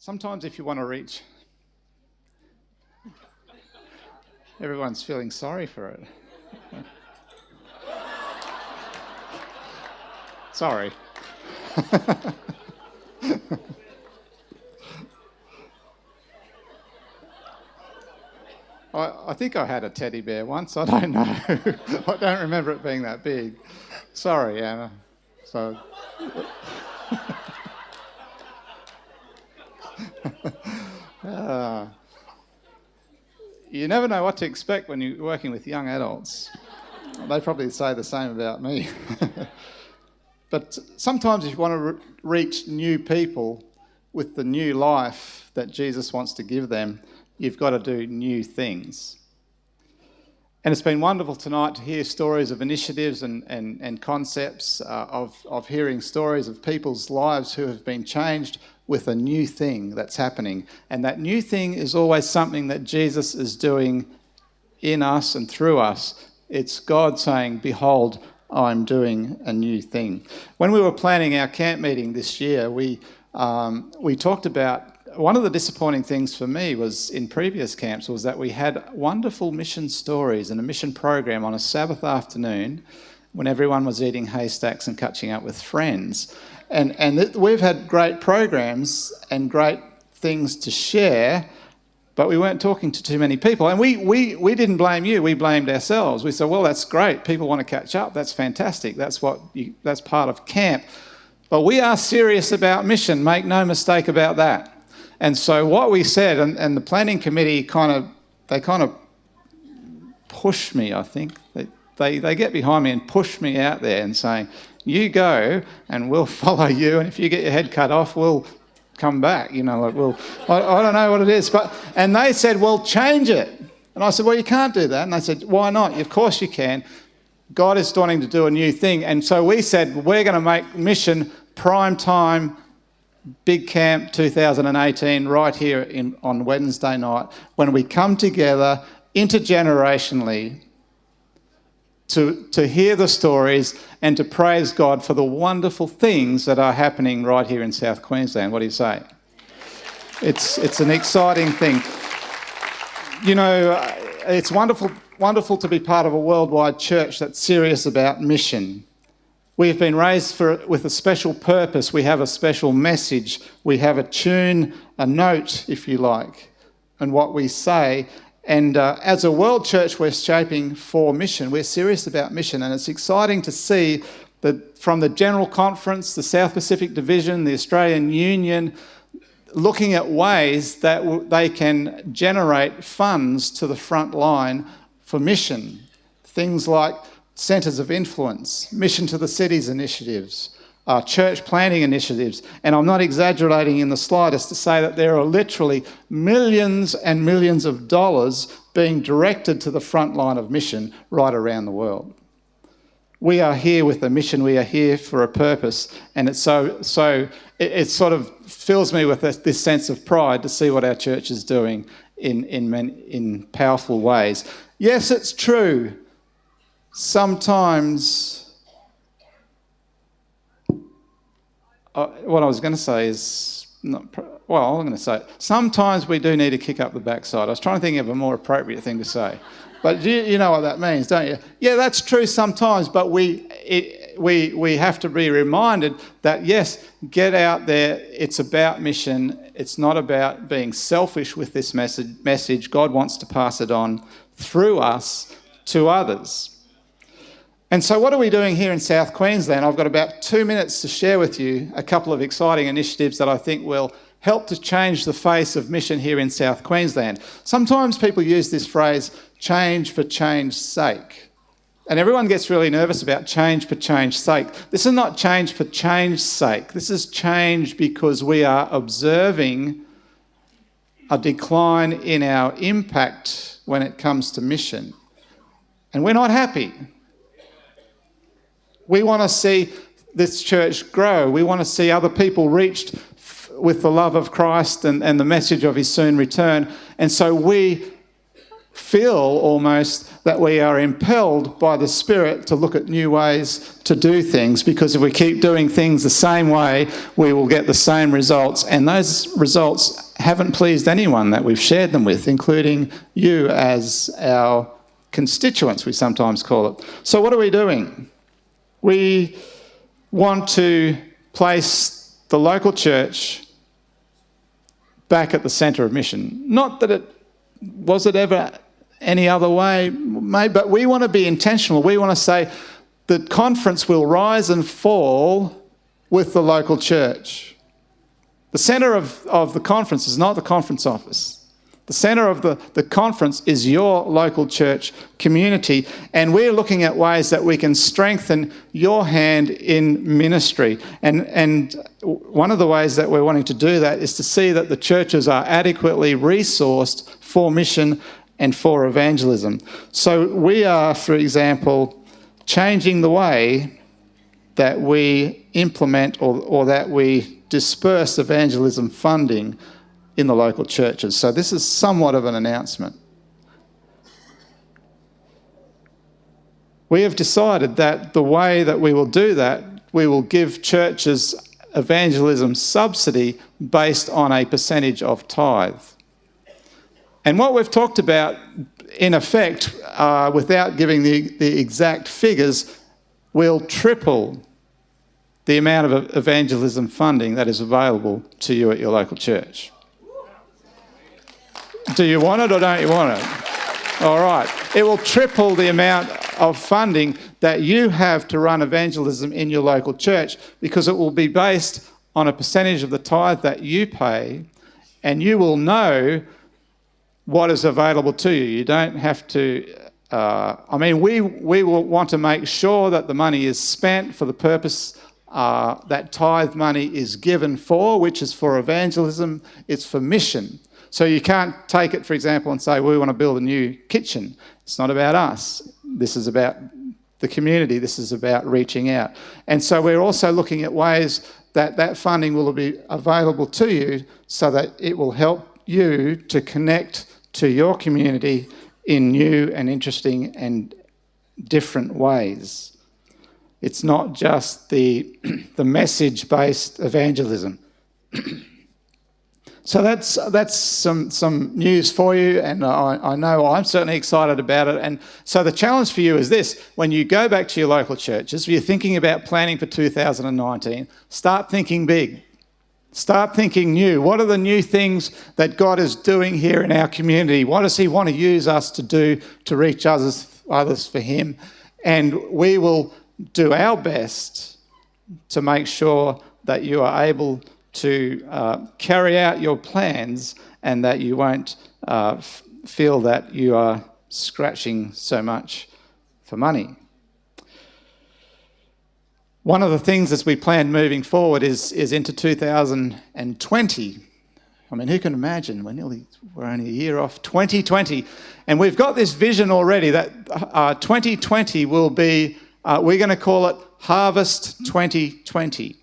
Sometimes if you want to reach... Everyone's feeling sorry for it. Sorry. I think I had a teddy bear once. I don't know. I don't remember it being that big. Sorry, Anna. So... You never know what to expect when you're working with young adults. They probably say the same about me. But sometimes if you want to reach new people with the new life that Jesus wants to give them, you've got to do new things. And it's been wonderful tonight to hear stories of initiatives and concepts, of hearing stories of people's lives who have been changed with a new thing that's happening. And that new thing is always something that Jesus is doing in us and through us. It's God saying, behold, I'm doing a new thing. When we were planning our camp meeting this year, we talked about, one of the disappointing things for me was in previous camps was that we had wonderful mission stories and a mission program on a Sabbath afternoon when everyone was eating haystacks and catching up with friends. And we've had great programs and great things to share, but we weren't talking to too many people. And we didn't blame you, we blamed ourselves. We said, well, that's great, people want to catch up, that's fantastic, that's part of camp. But we are serious about mission, make no mistake about that. And so what we said, and the planning committee kind of push me, I think. They get behind me and push me out there and saying, you go and we'll follow you, and if you get your head cut off, we'll come back. You know, like I don't know what it is. And they said, well, change it. And I said, well, you can't do that. And they said, why not? Of course you can. God is starting to do a new thing. And so we said, we're going to make mission prime time, Big Camp 2018, right here on Wednesday night, when we come together intergenerationally to hear the stories and to praise God for the wonderful things that are happening right here in South Queensland. What do you say? It's an exciting thing. You know, it's wonderful to be part of a worldwide church that's serious about mission. We've been raised with a special purpose. We have a special message. We have a tune, a note, if you like, and what we say. And as a world church, we're shaping for mission. We're serious about mission. And it's exciting to see that from the General Conference, the South Pacific Division, the Australian Union, looking at ways that they can generate funds to the front line for mission. Things like centres of influence, mission to the cities initiatives, church planting initiatives. And I'm not exaggerating in the slightest to say that there are literally millions and millions of dollars being directed to the front line of mission right around the world. We are here with a mission, we are here for a purpose, and it sort of fills me with this sense of pride to see what our church is doing in powerful ways. Yes, it's true. Sometimes, what I was going to say is, I'm going to say, sometimes we do need to kick up the backside. I was trying to think of a more appropriate thing to say. But you know what that means, don't you? Yeah, that's true sometimes, but we have to be reminded that, yes, get out there, it's about mission. It's not about being selfish with this message. God wants to pass it on through us to others. And so what are we doing here in South Queensland? I've got about 2 minutes to share with you a couple of exciting initiatives that I think will help to change the face of mission here in South Queensland. Sometimes people use this phrase, change for change's sake. And everyone gets really nervous about change for change's sake. This is not change for change's sake. This is change because we are observing a decline in our impact when it comes to mission. And we're not happy. We want to see this church grow. We want to see other people reached with the love of Christ and the message of his soon return. And so we feel almost that we are impelled by the Spirit to look at new ways to do things, because if we keep doing things the same way, we will get the same results. And those results haven't pleased anyone that we've shared them with, including you as our constituents, we sometimes call it. So what are we doing? We want to place the local church back at the centre of mission. Not that it ever any other way, but we want to be intentional. We want to say the conference will rise and fall with the local church. The centre of the conference is not the conference office. The centre of the conference is your local church community, and we're looking at ways that we can strengthen your hand in ministry. And one of the ways that we're wanting to do that is to see that the churches are adequately resourced for mission and for evangelism. So we are, for example, changing the way that we implement or that we disperse evangelism funding in the local churches. So this is somewhat of an announcement. We have decided that the way that we will do that, we will give churches evangelism subsidy based on a percentage of tithe. And what we've talked about, in effect, without giving the exact figures, will triple the amount of evangelism funding that is available to you at your local church. Do you want it or don't you want it? All right. It will triple the amount of funding that you have to run evangelism in your local church, because it will be based on a percentage of the tithe that you pay, and you will know what is available to you. You don't have to... we will want to make sure that the money is spent for the purpose that tithe money is given for, which is for evangelism. It's for mission. So you can't take it, for example, and say, we want to build a new kitchen. It's not about us. This is about the community. This is about reaching out. And so we're also looking at ways that that funding will be available to you so that it will help you to connect to your community in new and interesting and different ways. It's not just the message-based evangelism. So that's some news for you, and I know I'm certainly excited about it. And so the challenge for you is this: when you go back to your local churches, if you're thinking about planning for 2019, start thinking big. Start thinking new. What are the new things that God is doing here in our community? What does He want to use us to do to reach others for Him? And we will do our best to make sure that you are able to carry out your plans, and that you won't feel that you are scratching so much for money. One of the things as we plan moving forward is into 2020. I mean, who can imagine? We're only a year off 2020. And we've got this vision already that 2020 will be, we're going to call it Harvest 2020.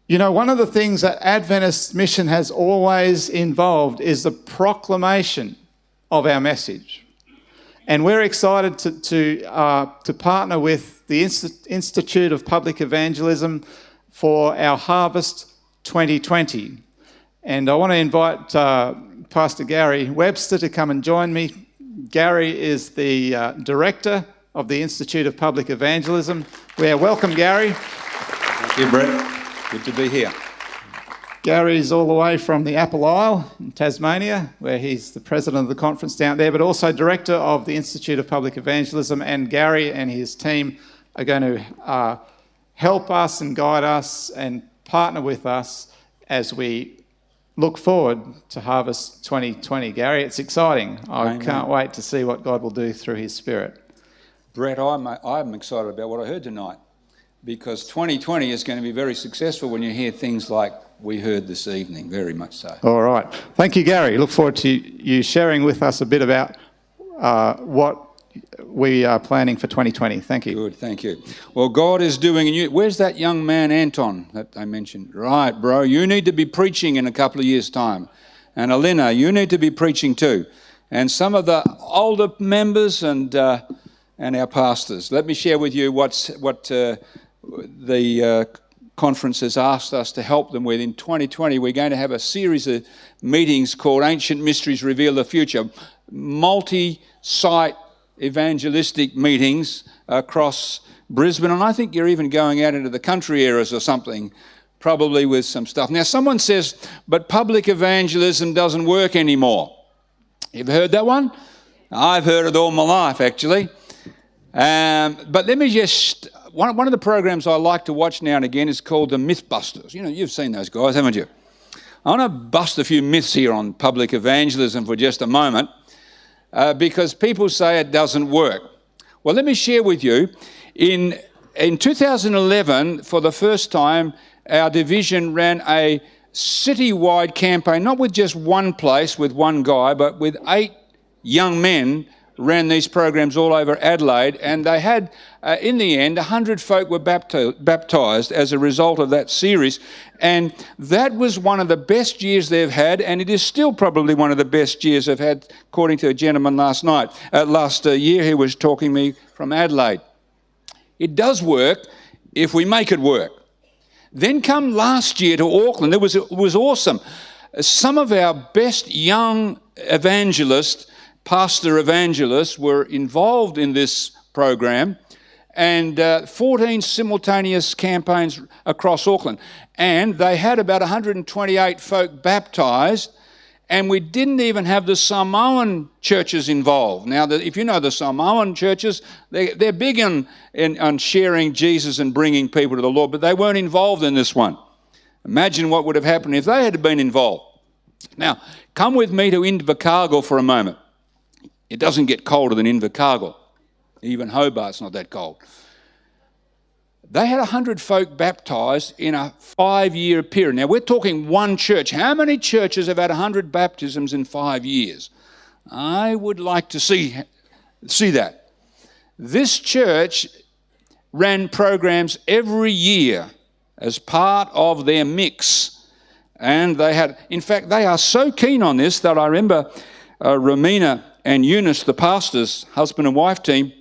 You know, one of the things that Adventist mission has always involved is the proclamation of our message. And we're excited to partner with the Institute of Public Evangelism for our Harvest 2020. And I want to invite Pastor Gary Webster to come and join me. Gary is the Director of the Institute of Public Evangelism. Welcome, Gary. Thank you, Brett. Good to be here. Gary's all the way from the Apple Isle in Tasmania, where he's the president of the conference down there, but also director of the Institute of Public Evangelism. And Gary and his team are going to help us and guide us and partner with us as we look forward to Harvest 2020. Gary, it's exciting. I can't wait to see what God will do through His Spirit. Brett, I'm excited about what I heard tonight, because 2020 is going to be very successful when you hear things like we heard this evening, very much so. All right. Thank you, Gary. Look forward to you sharing with us a bit about what we are planning for 2020. Thank you. Good, thank you. Well, God is doing a new... Where's that young man, Anton, that I mentioned? Right, bro, you need to be preaching in a couple of years' time. And Alina, you need to be preaching too. and some of the older members and our pastors. Let me share with you what the conference has asked us to help them with. In 2020, we're going to have a series of meetings called Ancient Mysteries Reveal the Future, multi-site evangelistic meetings across Brisbane, and I think you're even going out into the country areas or something, probably with some stuff. Now, someone says, but public evangelism doesn't work anymore. You've heard that one? I've heard it all my life, actually. But let me just... One of the programs I like to watch now and again is called the Mythbusters. You know, you've seen those guys, haven't you? I want to bust a few myths here on public evangelism for just a moment, because people say it doesn't work. Well, let me share with you. In 2011, for the first time, our division ran a citywide campaign, not with just one place, with one guy, but with 8 young men ran these programs all over Adelaide, and they had, in the end, 100 folk were baptised as a result of that series, and that was one of the best years they've had, and it is still probably one of the best years they've had, according to a gentleman last year who was talking to me from Adelaide. It does work if we make it work. Then come last year to Auckland. It was awesome. Some of our best young evangelists, pastor evangelists, were involved in this program, and 14 simultaneous campaigns across Auckland. And they had about 128 folk baptised, and we didn't even have the Samoan churches involved. Now, if you know the Samoan churches, they're big on sharing Jesus and bringing people to the Lord, but they weren't involved in this one. Imagine what would have happened if they had been involved. Now, come with me to Invercargill for a moment. It doesn't get colder than Invercargill. Even Hobart's not that cold. They had 100 folk baptised in a 5-year period. Now, we're talking one church. How many churches have had 100 baptisms in 5 years? I would like to see that. This church ran programs every year as part of their mix. And they had, in fact, they are so keen on this that I remember Romina and Eunice, the pastors, husband and wife team,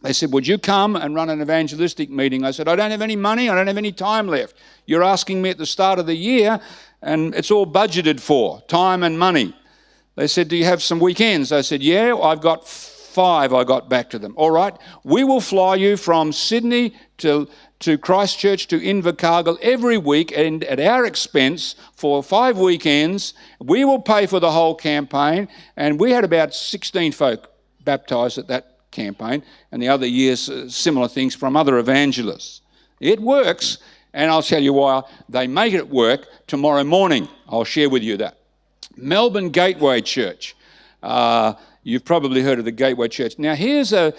they said, would you come and run an evangelistic meeting? I said, I don't have any money, I don't have any time left. You're asking me at the start of the year, and it's all budgeted for, time and money. They said, do you have some weekends? I said, yeah, I've got 5, I got back to them. All right, we will fly you from Sydney to Christchurch to Invercargill every week, and at our expense for 5 weekends. We will pay for the whole campaign, and we had about 16 folk baptised at that campaign, and the other years similar things from other evangelists. It works, and I'll tell you why they make it work tomorrow morning. I'll share with you that. Melbourne Gateway Church. You've probably heard of the Gateway Church. Now, here's a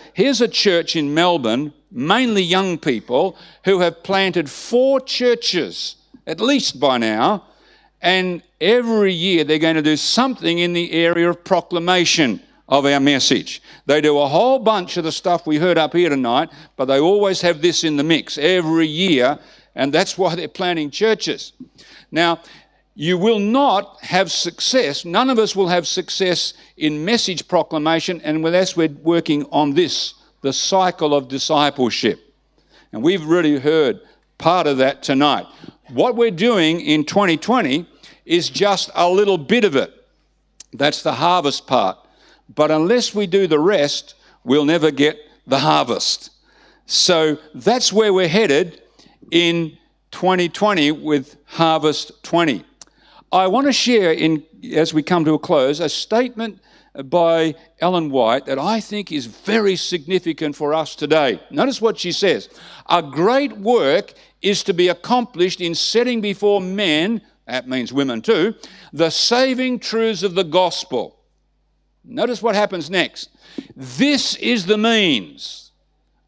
church in Melbourne, mainly young people, who have planted 4 churches, at least by now, and every year they're going to do something in the area of proclamation of our message. They do a whole bunch of the stuff we heard up here tonight, but they always have this in the mix every year, and that's why they're planting churches. Now, you will not have success, none of us will have success in message proclamation unless we're working on this, the cycle of discipleship. And we've really heard part of that tonight. What we're doing in 2020 is just a little bit of it. That's the harvest part. But unless we do the rest, we'll never get the harvest. So that's where we're headed in 2020 with Harvest 20. I want to share, as we come to a close, a statement by Ellen White that I think is very significant for us today. Notice what she says. A great work is to be accomplished in setting before men, that means women too, the saving truths of the gospel. Notice what happens next. This is the means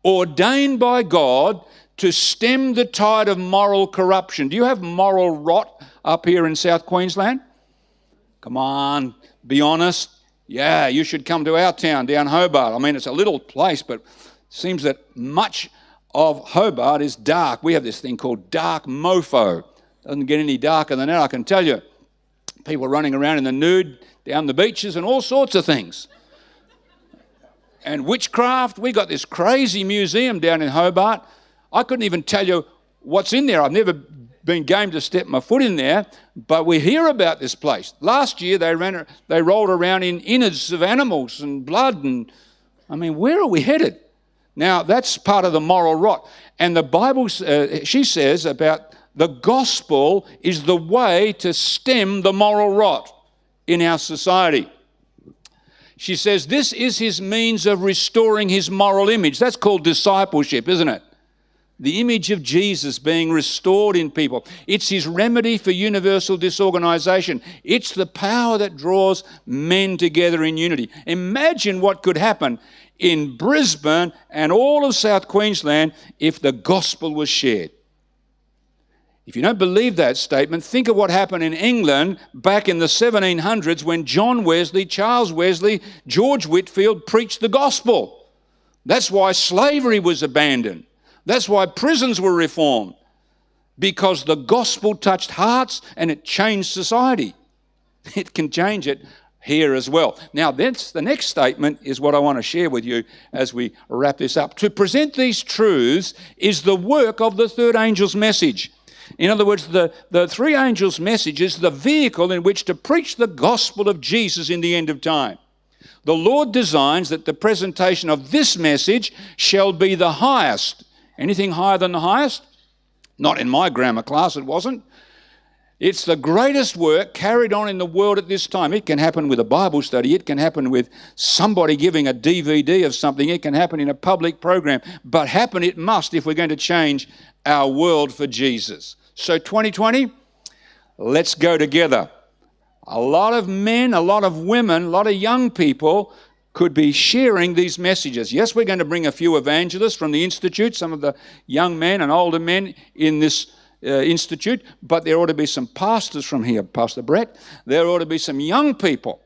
ordained by God to stem the tide of moral corruption. Do you have moral rot up here in South Queensland? Come on, be honest. Yeah, you should come to our town down Hobart. I mean, it's a little place, but it seems that much of Hobart is dark. We have this thing called dark mofo. Doesn't get any darker than that, I can tell you. People running around in the nude down the beaches and all sorts of things. And witchcraft. We got this crazy museum down in Hobart. I couldn't even tell you what's in there. I've never been game to step my foot in there, but we hear about this place. Last year they rolled around in innards of animals and blood, and I mean, where are we headed? Now, that's part of the moral rot. And the Bible, she says about the gospel is the way to stem the moral rot in our society. She says this is his means of restoring his moral image. That's called discipleship, isn't it? The image of Jesus being restored in people. It's his remedy for universal disorganisation. It's the power that draws men together in unity. Imagine what could happen in Brisbane and all of South Queensland if the gospel was shared. If you don't believe that statement, think of what happened in England back in the 1700s when John Wesley, Charles Wesley, George Whitefield preached the gospel. That's why slavery was abandoned. That's why prisons were reformed, because the gospel touched hearts and it changed society. It can change it here as well. Now, that's the next statement is what I want to share with you as we wrap this up. To present these truths is the work of the third angel's message. In other words, the three angels' message is the vehicle in which to preach the gospel of Jesus in the end of time. The Lord designs that the presentation of this message shall be the highest. Anything higher than the highest? Not in my grammar class, it wasn't. It's the greatest work carried on in the world at this time. It can happen with a Bible study. It can happen with somebody giving a DVD of something. It can happen in a public program. But happen it must if we're going to change our world for Jesus. So 2020, let's go together. A lot of men, a lot of women, a lot of young people could be sharing these messages. Yes, we're going to bring a few evangelists from the Institute, some of the young men and older men in this Institute, but there ought to be some pastors from here, Pastor Brett. There ought to be some young people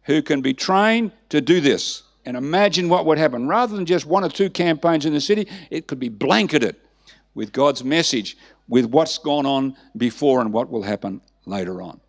who can be trained to do this. And imagine what would happen. Rather than just one or two campaigns in the city, it could be blanketed with God's message, with what's gone on before and what will happen later on.